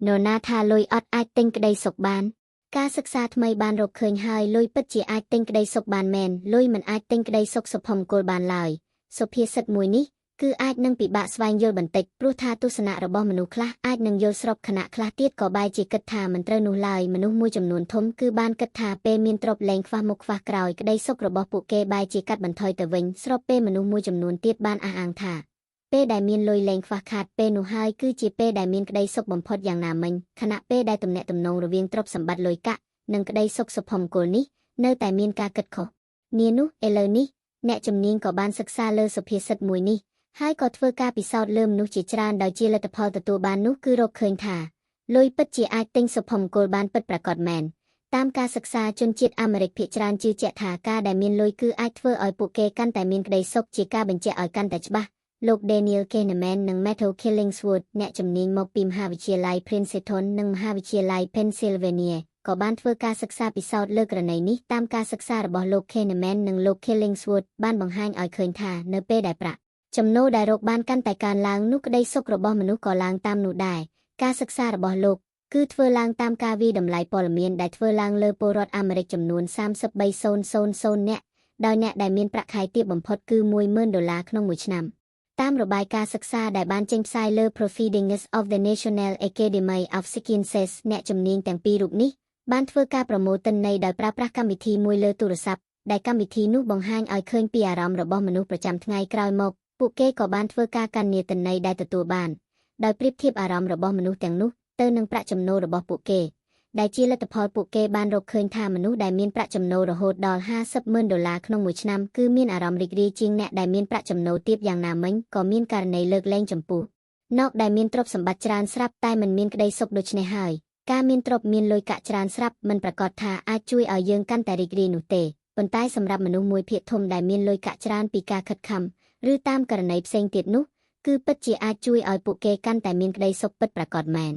នរណាថាលុយអត់អាចទិញក្តីសុខបានការសិក្សាថ្មីបានរកឃើញហើយលុយពិតជាអាចទិញក្តីសុខបានមែនលុយមិនអាចទិញក្តីសុខសុភមង្គលបានឡើយសុភាសិតមួយនេះគឺអាចនឹងពិបាកស្វែងយល់បន្តិចព្រោះថាទស្សនៈរបស់មនុស្សខ្លះអាចនឹងយល់ស្របខណៈខ្លះទៀតក៏បែរជាគិតថាមិនត្រូវនោះឡើយមនុស្សមួយចំនួនធំគឺបានគិតថាពេលមានទ្រព្យលែងខ្វះមុខខ្វះក្រោយក្តីសុខរបស់ពួកគេបែរជាកាត់បន្ថយទៅវិញស្របពេលមនុស្សមួយចំនួនទៀតបានអះអាងថាពេលដែលមានលុយលែងខ្វះខាតពេលនោះហើយគឺជាពេលដែលមានក្តីសុខបំផុតយ៉ាងណាមិញខណៈពេលដែលទំនាក់ទំនងរវាងទ្រព្យសម្បត្តិលុយកាក់និងក្តីសុខសុភមង្គលនេះនៅតែមានការគិតខុសនានោះឥឡូវនេះអ្នកជំនាញក៏បានសិក្សាលើសុភាសិតមួយនេះហើយក៏ធ្វើការពិសោធន៍លើមនុស្សជាច្រើនដោយជាលទ្ធផលទទួលបាននោះគឺរកឃើញថាលុយពិតជាអាចទិញសុភមង្គលបានពិតប្រាកដមែនតាមការសិក្សាជនជាតិអាមេរិកភាគច្រើនជឿជាក់ថាការដែលមានលុយគឺអាចធ្វើឲ្យពួកគេកាន់តែមានក្តីសុខជាការបញ្ជាក់ឲ្យកាន់តែច្បាស់លោក Daniel Kahneman និង Matthew Killingsworth អ្នកជំនាញមកពីមហាវិទ្យាល័យ Princeton និងមហាវិទ្យាល័យ Pennsylvania ក៏បានធ្វើការសិក្សាពិសោធន៍លើករណីនេះតាមការសិក្សារបស់លោក Kahneman និងលោក Killingsworth បានបង្ហាញឲ្យឃើញថានៅពេលដែលប្រាក់ចំណូលដែលរកបានកាន់តែកើនឡើងនោះក្តីសុខរបស់មនុស្សក៏ឡើងតាមនោះដែរការសិក្សារបស់លោកគឺធ្វើឡើងតាមការវិតម្លៃព័ត៌មានដែលធ្វើឡើងលើពលរដ្ឋអាមេរិកចំនួន33,000 នាក់ដោយអ្នកដែលមានប្រាក់ខែទាបបំផុតគឺ$10,000ក្នុងមួយឆ្នាំតាមរបាយការណ៍សិក្សាដែលបានចេញផ្សាយលើ Proceedings of the National Academy of Sciences អ្នកជំនាញទាំងពីររូបនេះបានធ្វើការប្រមូលទិន្នន័យដោយប្រើប្រាស់កម្មវិធីមួយលើទូរស័ព្ទដែលកម្មវិធីនោះបង្ហាញឲ្យឃើញពីអារម្មណ៍របស់មនុស្សប្រចាំថ្ងៃក្រោយមកពួកគេក៏បានធ្វើការកណនាទិន្នន័យដែលទទួលបានដោយប្រៀបធៀបអារម្មណ៍របស់មនុស្សទាំងនោះទៅនឹងប្រាក់ចំណូលរបស់ពួកគេដែលជាលទ្ធផលពួកគេបានរកឃើញថាមនុស្សដែលមានប្រាក់ចំណូលរហូតដល់$50,000ក្នុងមួយឆ្នាំគឺមានអារម្មណ៍រីករាយជាងអ្នកដែលមានប្រាក់ចំណូលទាបយ៉ាងណាមិញក៏មានករណីលើកលែងចំពោះអ្នកដែលមានទ្រព្យសម្បត្តិច្រើនស្រាប់តែមិនមានក្តីសុខដូច្នេះហើយការមានទ្រព្យមានលុយកាក់ច្រើនស្រាប់មិនប្រកាសថាអាចជួយឲ្យយើងកាន់តែរីករាយនោះទេប៉ុន្តែសម្រាប់មនុស្សមួយភាគធំដែលមានលុយកាក់ច្រើនពីការខិតខំឬតាមករណីផ្សេងទៀតនោះគឺពិតជាអាចជួយឲ្យពួកគេកាន់តែមានក្តីសុខពិតប្រាកដមែន